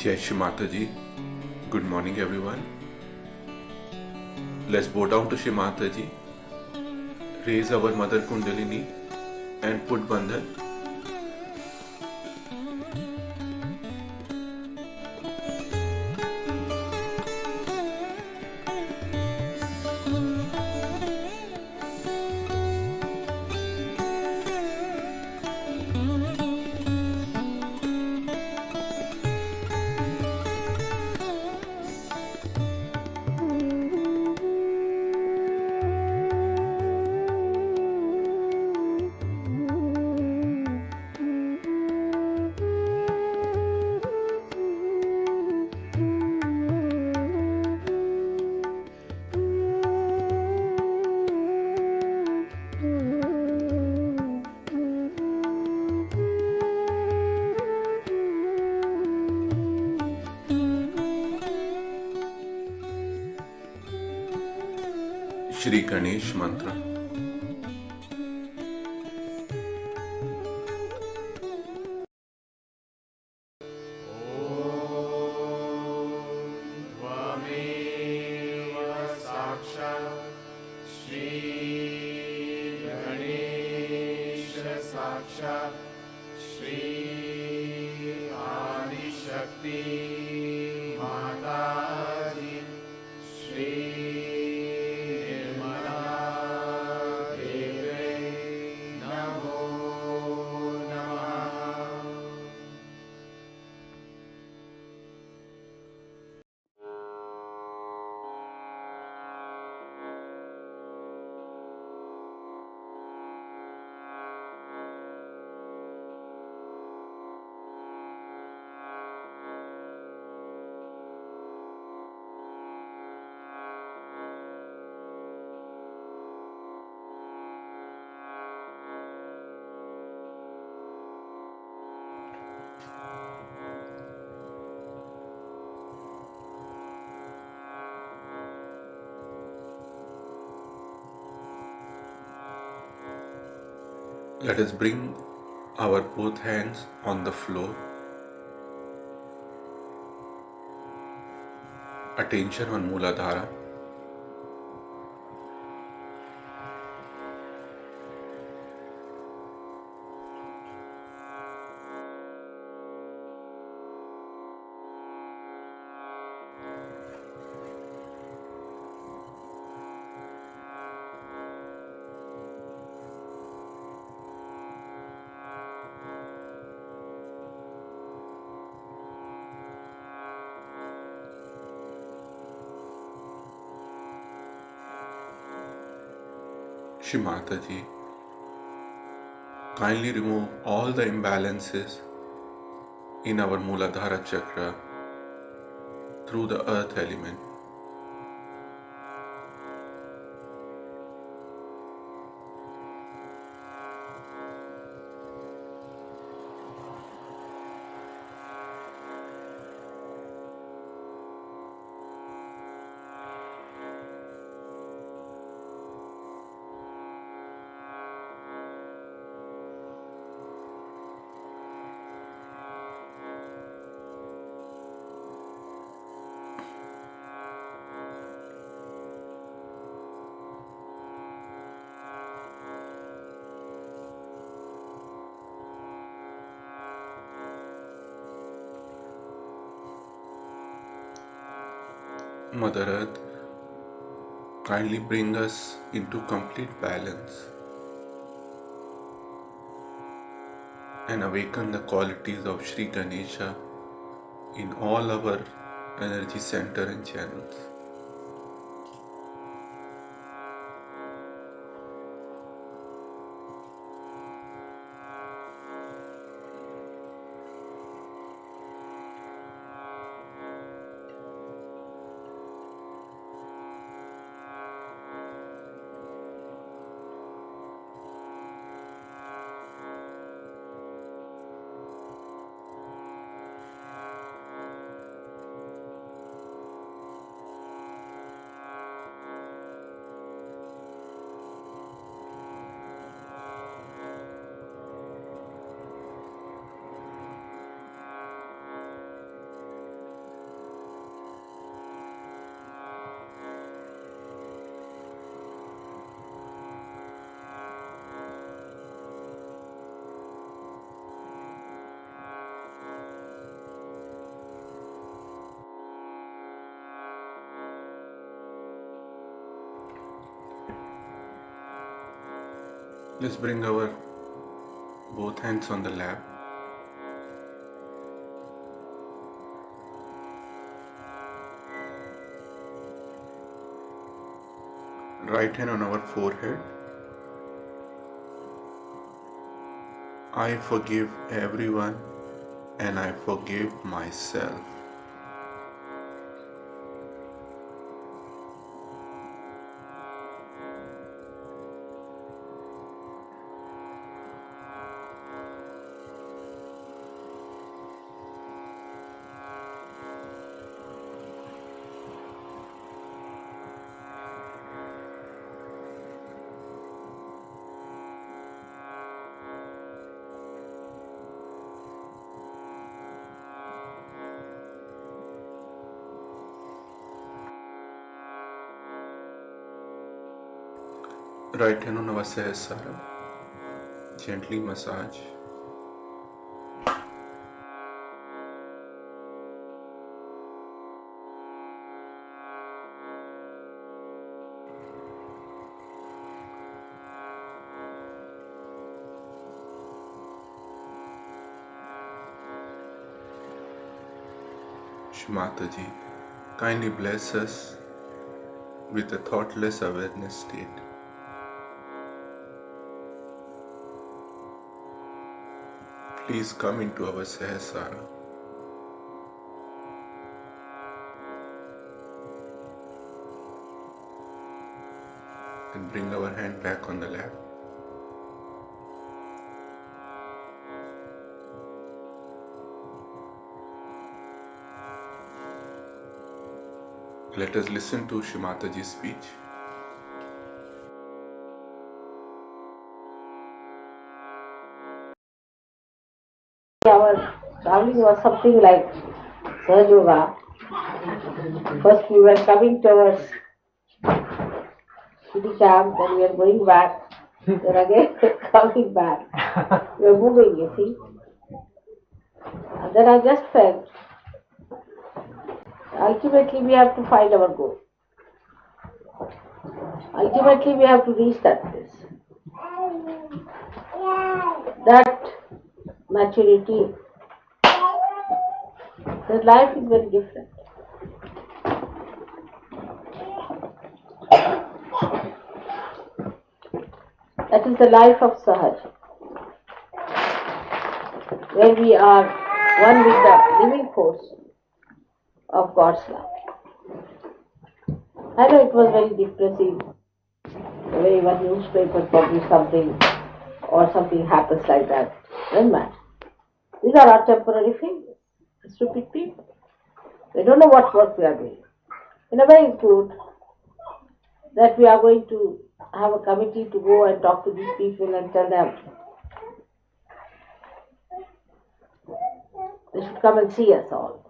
Jai Shri Mataji. Good morning, everyone. Let's bow down to Shri Mataji, raise our Mother Kundalini and put Bandhan. Shri Ganesh Mantra. Let us bring our both hands on the floor. Attention on Mooladhara. Shri Mataji, kindly remove all the imbalances in our Mooladhara chakra through the earth element. Mother Earth, kindly bring us into complete balance and awaken the qualities of Sri Ganesha in all our energy center and channels. Let's bring our both hands on the lap. Right hand on our forehead. I forgive everyone and I forgive myself. Right hand on our Sahasrara. Gently massage. Shri Mataji, kindly bless us with a thoughtless awareness state. Please come into our Sahasrara and bring our hand back on the lap. Let us listen to Shri Mataji's speech. Our traveling was something like Sahaj Yoga. First we were coming towards city camp, then we are going back, then again coming back. We are moving, you see. And then I just felt ultimately we have to find our goal. Ultimately we have to reach that place. That maturity, that life is very different. That is the life of Sahaj, where we are one with the living force of God's love. I know it was very depressing the way one newspaper published something or something happens like that. Doesn't matter. These are our temporary failures. Stupid people. They don't know what work we are doing. In a way, it's good that we are going to have a committee to go and talk to these people and tell them they should come and see us all.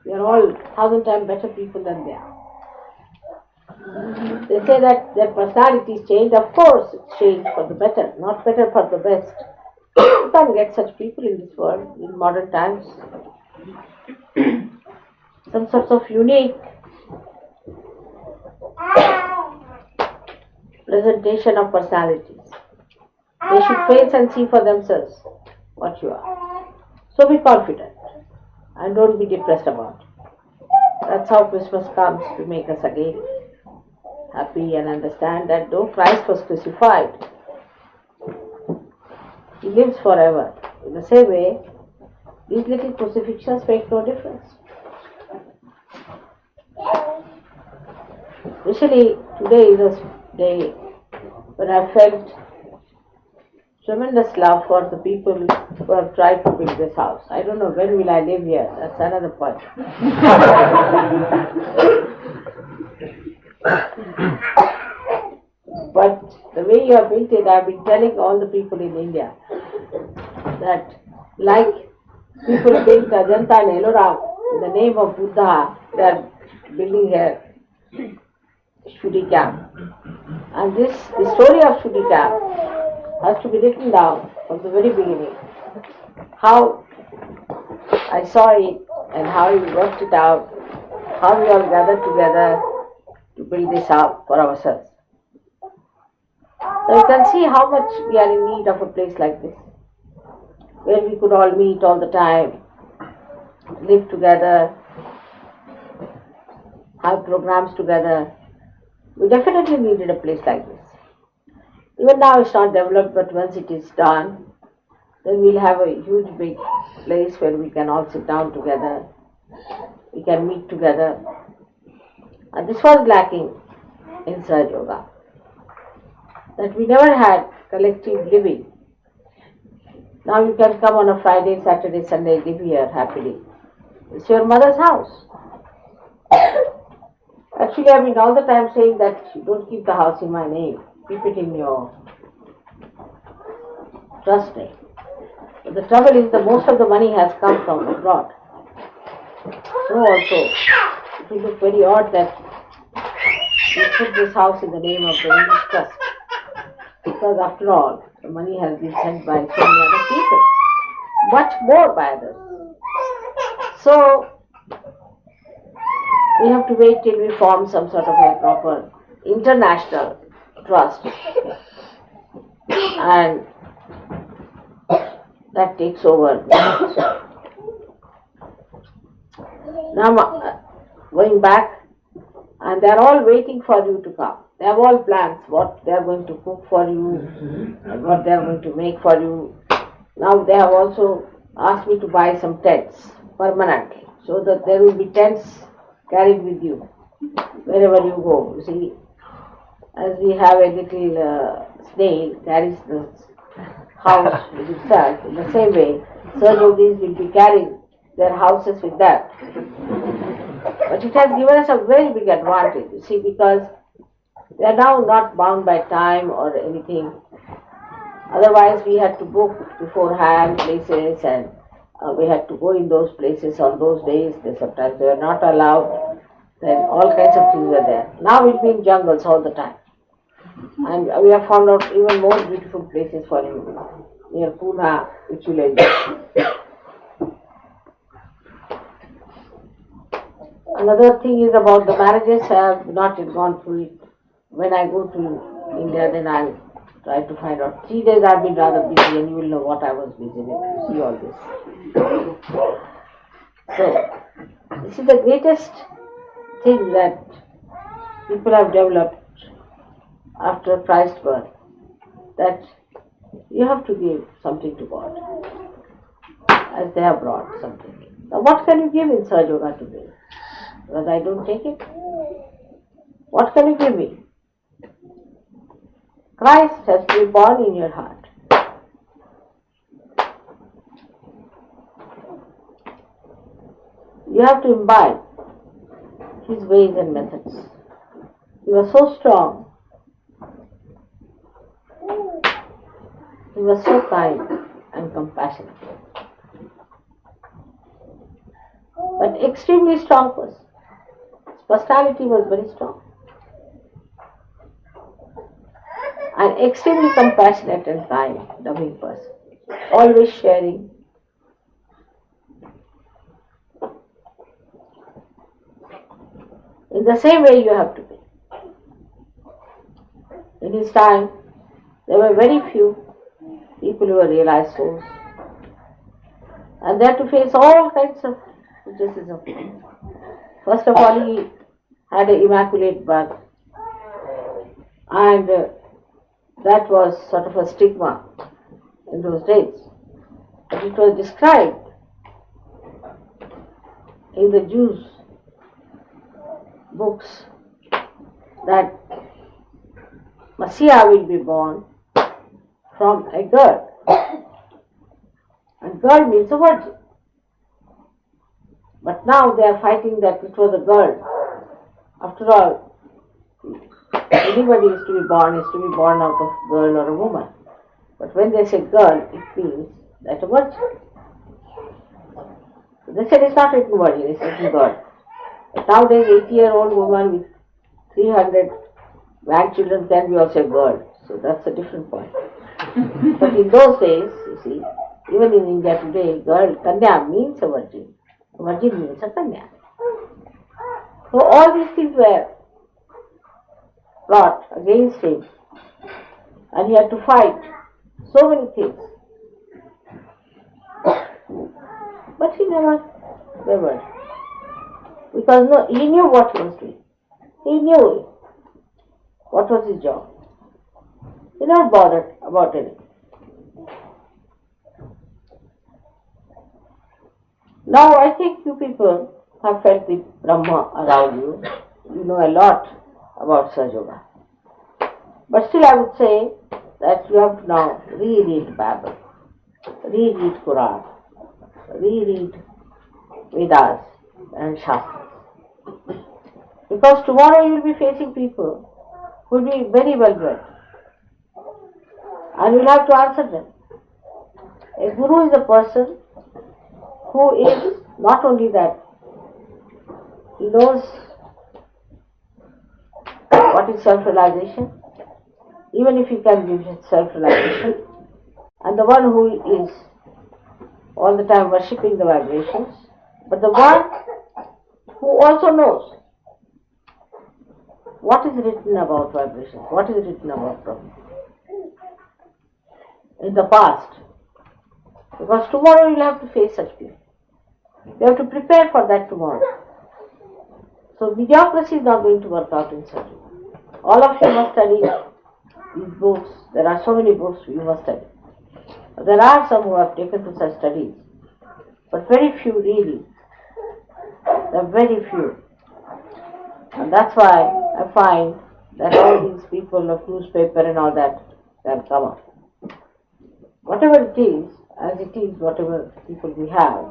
We are all 1,000 times better people than they are. They say that their personalities change. Of course, it's changed for the better, not better for the best. You can't get such people in this world in modern times. Some sorts of unique presentation of personalities. They should face and see for themselves what you are. So be confident and don't be depressed about it. That's how Christmas comes, to make us again happy and understand that though Christ was crucified, He lives forever. In the same way, these little crucifixions make no difference. Especially today is a day when I felt tremendous love for the people who have tried to build this house. I don't know when will I live here. That's another point. But the way you have built it, I've been telling all the people in India that like people built Ajanta and Ellora in the name of Buddha, they are building here Shuddhi camp. And the story of Shuddhi camp has to be written down from the very beginning. How I saw it and how we worked it out, how we all gathered together to build this up for ourselves. So you can see how much we are in need of a place like this, where we could all meet all the time, live together, have programs together. We definitely needed a place like this. Even now it's not developed, but once it is done, then we'll have a huge big place where we can all sit down together, we can meet together. And this was lacking in Sahaj Yoga, that we never had collective living. Now you can come on a Friday, Saturday, Sunday, live here happily. It's your mother's house. Actually, I've been all the time saying that you don't keep the house in my name. Keep it in your trust name. But the trouble is that most of the money has come from abroad. So also, it will look very odd that we put this house in the name of the English trust. Because after all, the money has been sent by so many other people. Much more by others. So, we have to wait till we form some sort of a proper international trust. And that takes over. Now, going back, and they are all waiting for you to come. They have all plans, what they are going to cook for you, and what they are going to make for you. Now they have also asked me to buy some tents permanently, so that there will be tents carried with you wherever you go. You see, as we have a little snail carries the house with itself, in the same way, Sahaj Yogis will be carrying their houses with them. But it has given us a very big advantage, you see, because we are now not bound by time or anything. Otherwise, we had to book beforehand places, and we had to go in those places on those days. Sometimes they were not allowed. Then all kinds of things were there. Now it's been jungles all the time. And we have found out even more beautiful places for you near Pune, which you will enjoy. Another thing is about the marriages. I have not yet gone through it. When I go to India, then I'll try to find out. 3 days I've been rather busy, and you will know what I was busy with to see all this. So, this is the greatest thing that people have developed after Christ's birth, that you have to give something to God, as they have brought something. Now, what can you give in Sahaja Yoga to me? Because I don't take it. What can you give me? Christ has to be born in your heart. You have to imbibe His ways and methods. He was so strong. He was so kind and compassionate. But extremely strong person. His personality was very strong. And extremely compassionate and kind, loving person. Always sharing. In the same way you have to be. In his time, there were very few people who were realized souls. And they had to face all kinds of criticism. First of all, he had an immaculate birth. And that was sort of a stigma in those days. But it was described in the Jews' books that Messiah will be born from a girl. And girl means a virgin. But now they are fighting that it was a girl. After all, anybody is to be born out of girl or a woman. But when they say girl, it means that a virgin. So they said it's not written virgin, it's written girl. But nowadays, 80-year-old woman with 300 grandchildren can be also a girl. So that's a different point. But in those days, you see, even in India today, girl, Kanya means a virgin. A virgin means a Kanya. So all these things were brought against him. And he had to fight so many things. But he never wavered. Because he knew what he was doing. He knew what was his job. He never bothered about anything. Now I think you people have felt the Brahma around you. You know a lot about Sahaja Yoga. But still I would say that you have to now reread Bible, reread Quran, reread Vedas and Shastras. Because tomorrow you will be facing people who will be very well read. And you will have to answer them. A guru is a person who is not only that, he knows what is self-realization, even if he can give self-realization, and the one who is all the time worshipping the vibrations, but the one who also knows what is written about vibrations, what is written about Brahma in the past. Because tomorrow you will have to face such people. You have to prepare for that tomorrow. So mediocrity is not going to work out in study. All of you must study these books. There are so many books you must study. There are some who have taken to such studies, but very few really. There are very few. And that's why I find that all these people of newspaper and all that can come up. Whatever it is, as it is, whatever people we have,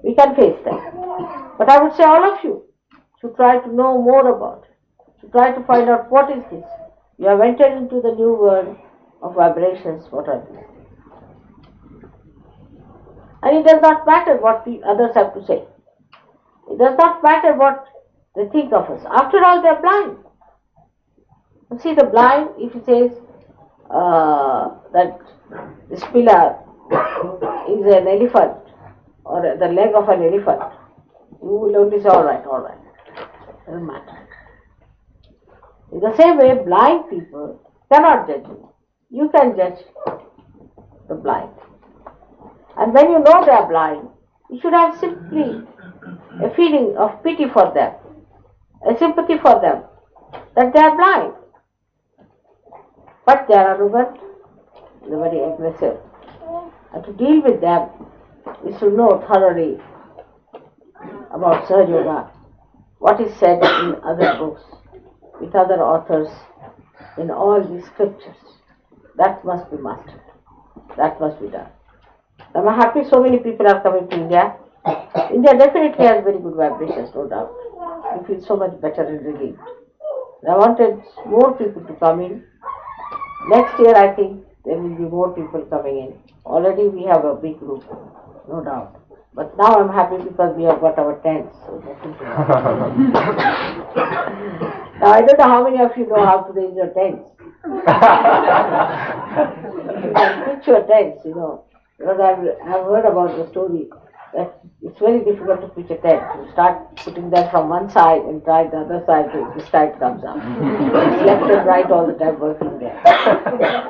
we can face that. But I would say all of you should try to know more about it, should try to find out what is this. You have entered into the new world, of vibrations, what are these? And it does not matter what the others have to say. It does not matter what they think of us. After all, they are blind. You see, the blind, if he says that this pillar is an elephant or the leg of an elephant, you will only say, all right, doesn't matter. In the same way, blind people cannot judge you. You can judge the blind. And when you know they are blind, you should have simply a feeling of pity for them, a sympathy for them, that they are blind. But they are arrogant, they are very aggressive. And to deal with them, we should know thoroughly about Sahaja Yoga, what is said in other books, with other authors, in all these scriptures. That must be mastered. That must be done. I'm happy so many people are coming to India. India definitely has very good vibrations, no doubt. You feel so much better and relieved. I wanted more people to come in. Next year, I think there will be more people coming in. Already we have a big group, no doubt. But now I'm happy because we have got our tents. So nothing to worry. Now I don't know how many of you know how to raise your tents. You can pitch your tents, Because I've heard about the story that it's very difficult to pitch a tent. You start putting them from one side and try the other side till this side comes up. It's left and right all the time working there.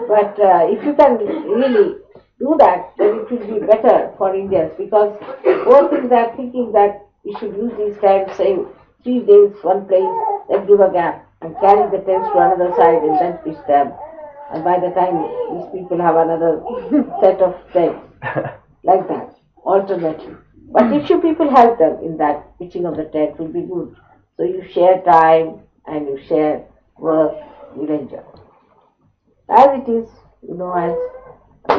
But if you can really do that, then it will be better for Indians, because both things are thinking that we should use these tents, say 3 days, one place, then give a gap and carry the tents to another side and then pitch them. And by the time these people have another set of tents, like that, alternately. But if you people help them in that pitching of the tent, will be good. So you share time and you share work, you'll enjoy. As it is, as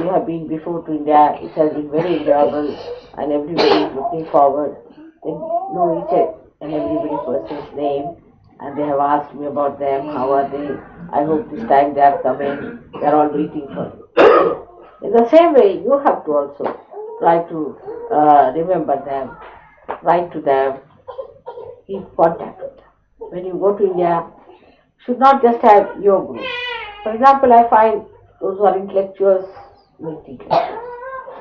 we have been before to India, it has been very enjoyable and everybody is looking forward. They know each and every person's name and they have asked me about them, how are they? I hope this time they are coming, they are all waiting for you. In the same way, you have to also try to remember them, write to them, keep contact with them. When you go to India, you should not just have your group. For example, I find those who are intellectuals meet intellectuals.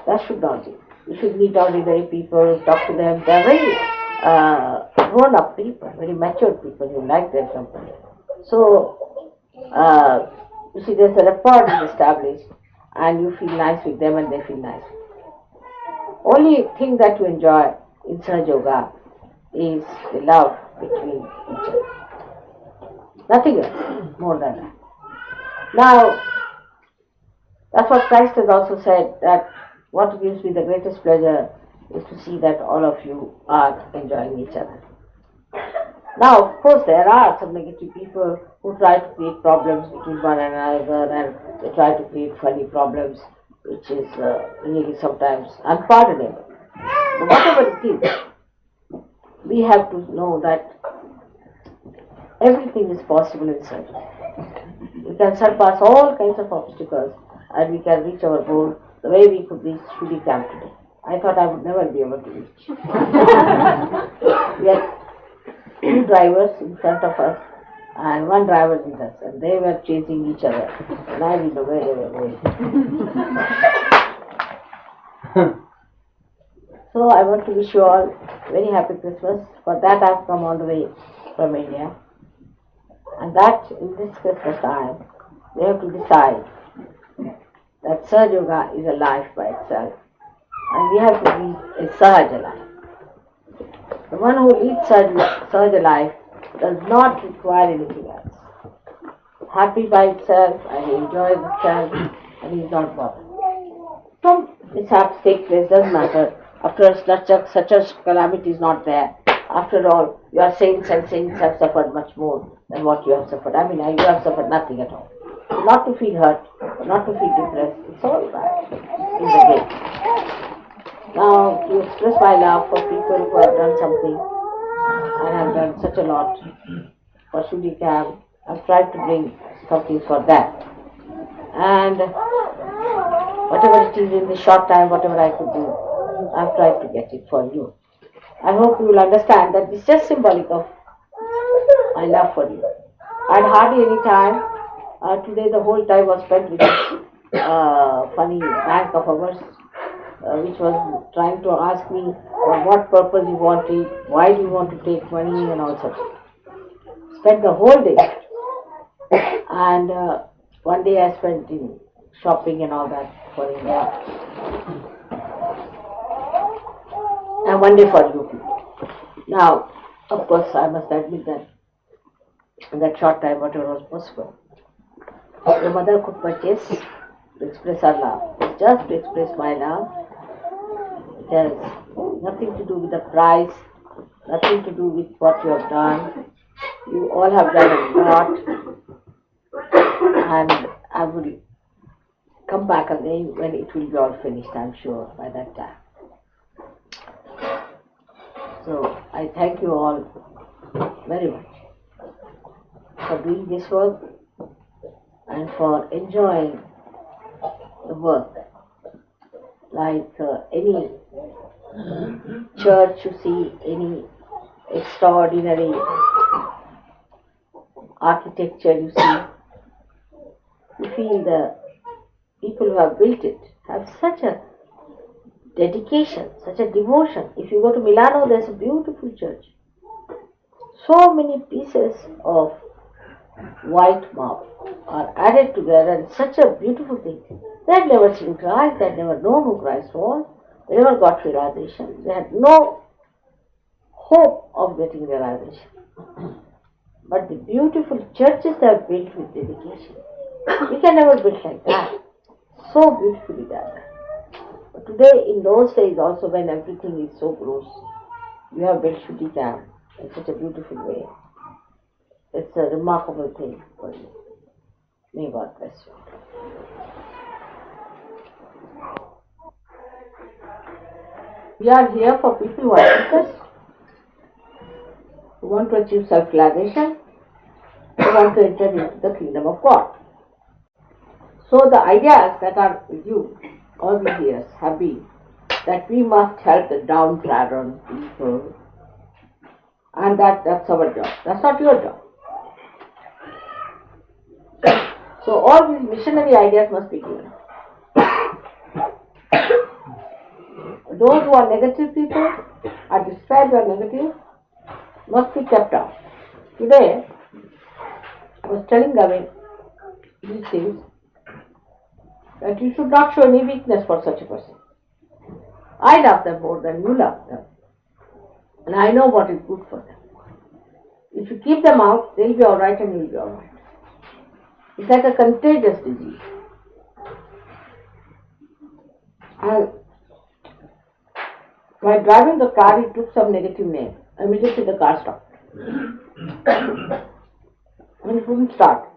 That should not be. You should meet ordinary people, talk to them. They are very grown-up people, very mature people. You like their company. So, you see, there's a rapport is established, and you feel nice with them, and they feel nice. Only thing that you enjoy in Sahaja Yoga is the love between each other. Nothing else more than that. Now, that's what Christ has also said, that what gives me the greatest pleasure is to see that all of you are enjoying each other. Now, of course, there are some negative people who try to create problems between one another, and they try to create funny problems, which is really sometimes unpardonable. But whatever it is, we have to know that everything is possible in surgery. We can surpass all kinds of obstacles and we can reach our goal the way we could reach Shudi Camp today. I thought I would never be able to reach. We had 2 drivers in front of us and 1 driver with us, and they were chasing each other and I didn't know where they were going. So I want to wish you all very happy Christmas. For that I have come all the way from India. And that in this Christmas time, we have to decide that Sahaja Yoga is a life by itself. And we have to lead a Sahaja life. The one who leads Sahaja life does not require anything else. Happy by itself, and he enjoys itself, and he is not bothered. Some mishaps take place, doesn't matter. After such a calamity is not there. After all, your saints and saints have suffered much more than what you have suffered. I mean, you have suffered nothing at all. Not to feel hurt, not to feel depressed, it's all right in the game. Now, to express my love for people who have done something and have done such a lot for Shudi Camp, I've tried to bring something for that. and whatever it is in the short time, whatever I could do, I've tried to get it for you. I hope you will understand that it's just symbolic of my love for you. I had hardly any time. Today the whole time was spent with this funny bank of ours, which was trying to ask me for what purpose you want it, why do you want to take money and all such. Spent the whole day, and one day I spent in shopping and all that for India, and one day for you people. Now, of course, I must admit that in that short time, whatever was possible, the mother could purchase to express her love, just to express my love. It has nothing to do with the price, nothing to do with what you have done. You all have done a lot, and I will come back again when it will be all finished, I'm sure, by that time. So I thank you all very much for doing this work and for enjoying the work. Like any church you see, any extraordinary architecture you see, you feel the people who have built it have such a dedication, such a devotion. If you go to Milano, there's a beautiful church. So many pieces of white marble are added together in such a beautiful thing. They had never seen Christ, they had never known who Christ was, they never got realization, they had no hope of getting realization. But the beautiful churches they have built with dedication, we can never build like that. So beautifully done. But today, in those days also, when everything is so gross, we have built Shuddhi Camp in such a beautiful way. It's a remarkable thing for you. May God bless you. We are here for people who are seekers, who want to achieve self-realization, who want to enter into the kingdom of God. So the ideas that are with you all these years have been that we must help the downtrodden people, and that's our job. That's not your job. So all these missionary ideas must be given. Those who are negative people, are described as negative, must be kept out. Today, I was telling Gavin these things, that you should not show any weakness for such a person. I love them more than you love them. And I know what is good for them. If you keep them out, they'll be alright and you'll be alright. It's like a contagious disease. And while driving the car, he took some negative name. Immediately the car stopped. And it wouldn't start.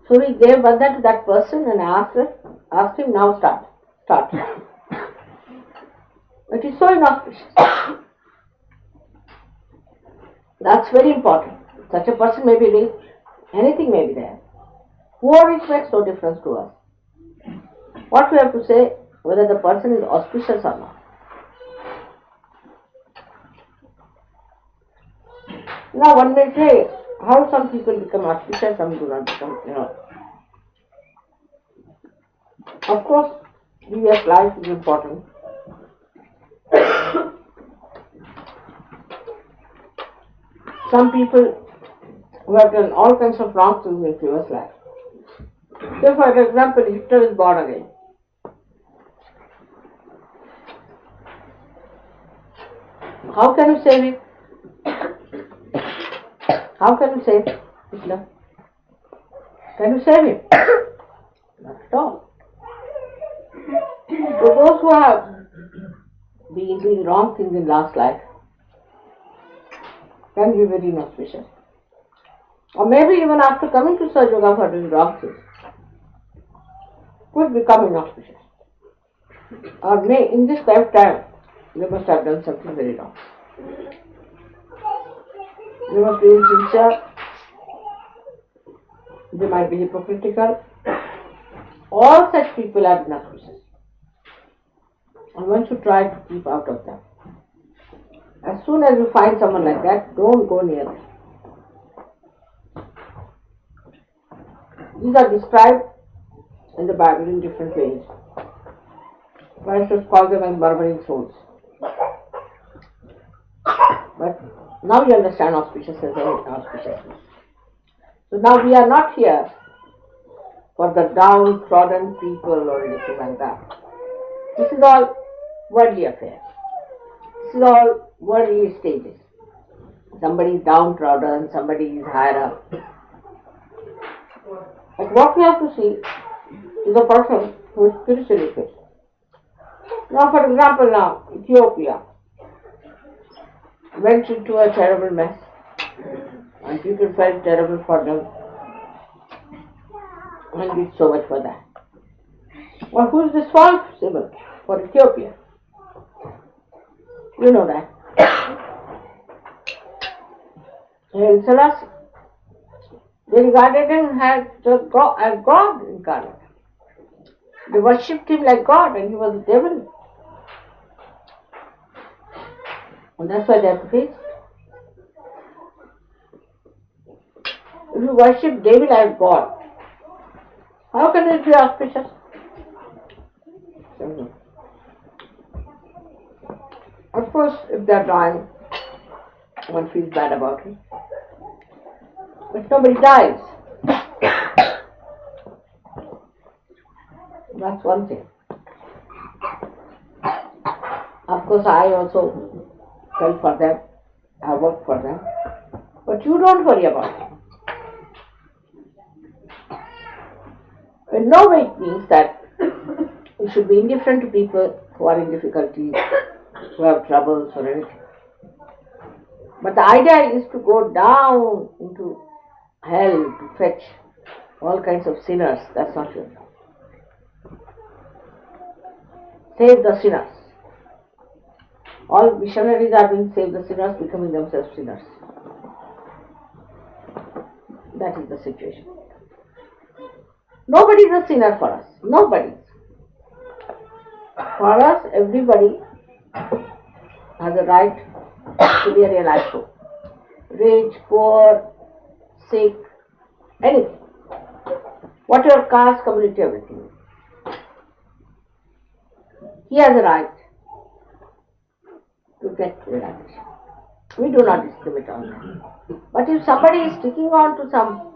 So we gave Vanda to that person and asked him, now start. It is so inauspicious. That's very important. Such a person may be rich, anything may be there. Poor rich makes no difference to us. What we have to say, whether the person is auspicious or not. Now one may say, how some people become auspicious, some do not become, Of course, previous life is important. Some people who have done all kinds of wrong things in previous life. So for example, Hitler is born again. How can you save him? How can you save Hitler? Can you save him? Not at all. So those who have been doing wrong things in last life can be very inauspicious. Or maybe even after coming to Saj Yoga for doing wrong things, could become inauspicious. Or may in this lifetime they must have done something very wrong. They must be sincere They might be hypocritical. All such people are inauspicious. And one should try to keep out of them. As soon as you find someone like that, don't go near them. These are described in the Bible in different ways. Christ has called them as murmuring souls. But now you understand auspiciousness and inauspiciousness. So now we are not here for the downtrodden people or anything like that. This is all worldly affairs. This is all worldly stages. Somebody is downtrodden, somebody is higher up. But what we have to see is a person who is spiritually fit. Now, for example, Ethiopia went into a terrible mess, and people felt terrible for them, and did so much for that. Well, who is responsible for Ethiopia? You know that. Haile Selassie. They regarded him as God incarnate. They worshipped him like God, and he was the devil. And that's why they have to face it. If you worship devil as God, how can it be auspicious? Of course, if they are dying, one feels bad about it. But nobody dies. That's one thing. Of course, I also felt for them, I work for them. But you don't worry about it. In no way it means that you should be indifferent to people who are in difficulties, who have troubles or anything. But the idea is to go down into hell to fetch all kinds of sinners. That's not your job. Save the sinners. All missionaries are doing save the sinners, becoming themselves sinners. That is the situation. Nobody is a sinner for us. Nobody. For us, everybody has a right to be a realized soul. Rich, poor, sick, anything. What your caste, community, everything. He has a right to get realization. We do not discriminate on that. But if somebody is sticking on to some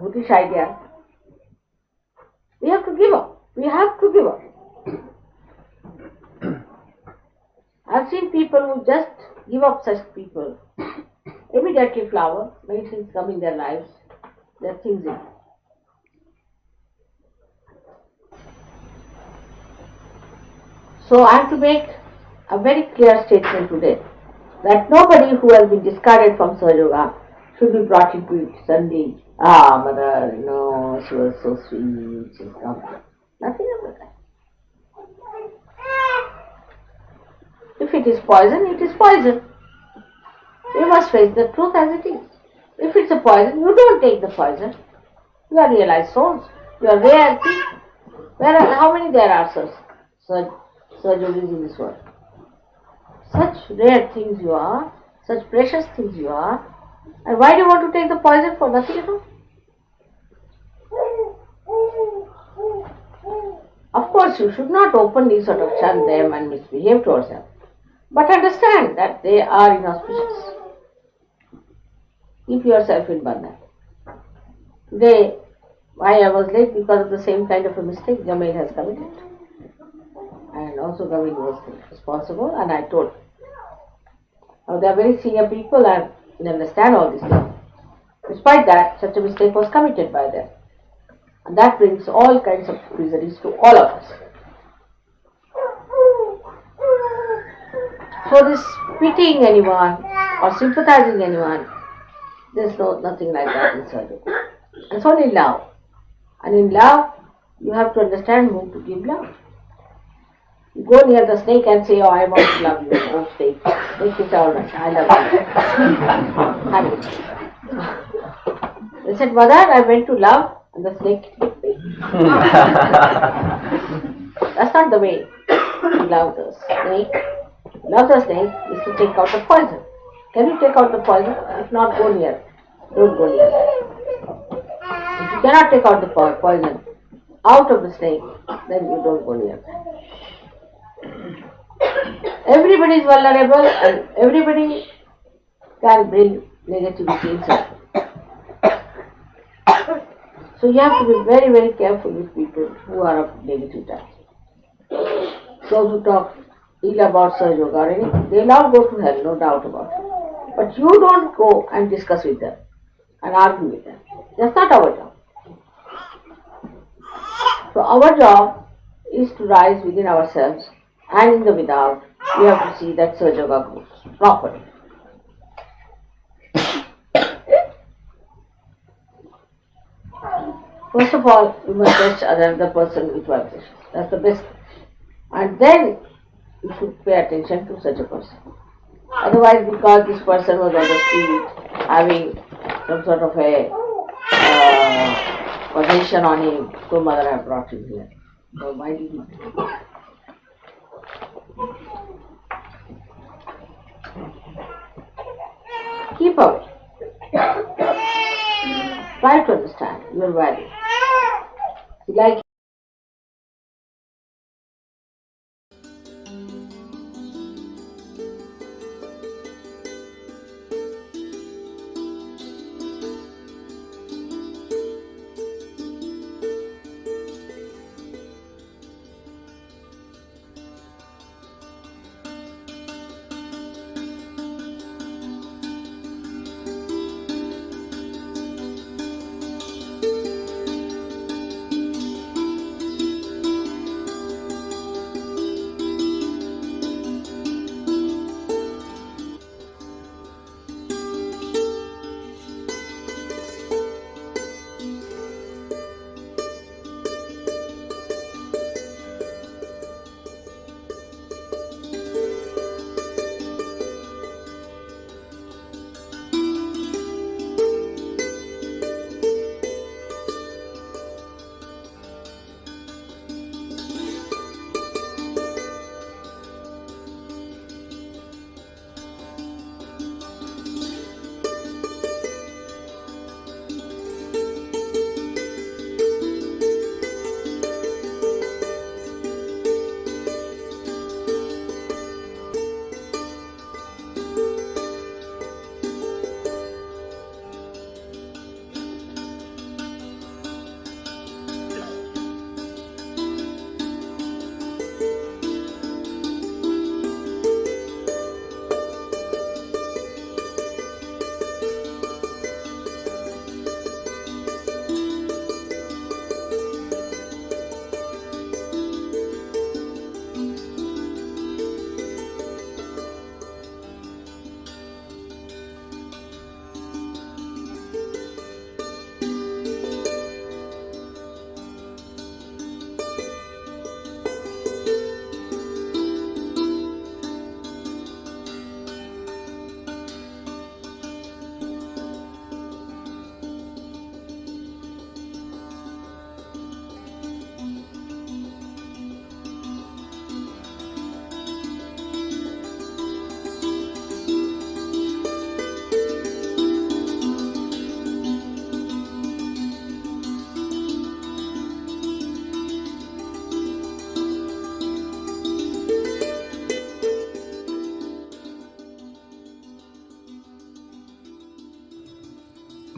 Buddhist idea, we have to give up. We have to give up. I've seen people who just give up such people. Immediately flower, many things come in their lives, their things in. So I have to make a very clear statement today that nobody who has been discarded from Sahaja Yoga should be brought into it suddenly. Mother, she was so sweet, she's come. Nothing of that. If it is poison, it is poison. We must face the truth as it is. If it's a poison, you don't take the poison. You are realized souls. You are rare people. How many there are surgeries in this world? Such rare things you are, such precious things you are. And why do you want to take the poison for nothing at all? Of course, you should not openly sort of shun them and misbehave towards them. But understand that they are inauspicious. Keep yourself in bandhan. Today, why I was late? Because of the same kind of a mistake Jamil has committed. And also Jamil was responsible, and I told him. Now they are very senior people and they understand all this stuff. Despite that, such a mistake was committed by them. And that brings all kinds of miseries to all of us. So this pitying anyone or sympathizing anyone, there's nothing like that in Sahaja. It's only love. And in love, you have to understand whom to give love. You go near the snake and say, I want to love you, oh snake. Snake is all right, I love you. The said, Mother, I went to love and the snake took me. That's not the way to love the snake. Love the snake is to take out the poison. Can you take out the poison? If not, go near. Don't go near. If you cannot take out the poison out of the snake, then you don't go near. Everybody is vulnerable and everybody can bring negativity inside. So you have to be very, very careful with people who are of negative type. Those who talk ill about Sahaja Yoga or anything, they'll all go to hell, no doubt about it. But you don't go and discuss with them and argue with them. That's not our job. So our job is to rise within ourselves and in the without. We have to see that Sahaja Yoga goes properly. First of all, you must touch another person with vibration. That's the best. And then you should pay attention to such a person. Otherwise, because this person was on the street having some sort of a possession on him, so mother have brought him here. So why did you do that? Keep away. Try to understand your value. Like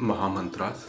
Mahamantras.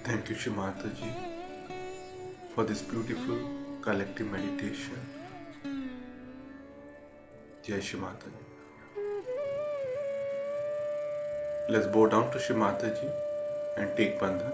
Thank you, Shimataji, for this beautiful collective meditation. Jai Shimataji. Let's bow down to Shimataji and take bandhan.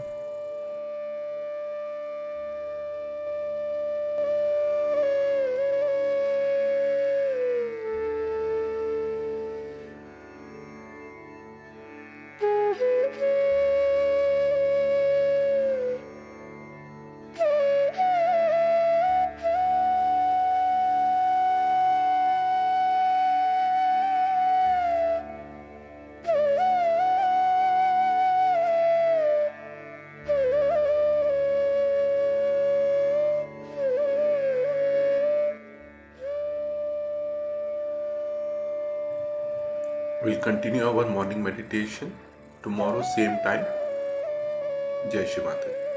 We'll continue our morning meditation tomorrow, same time. Jai Shri Mataji.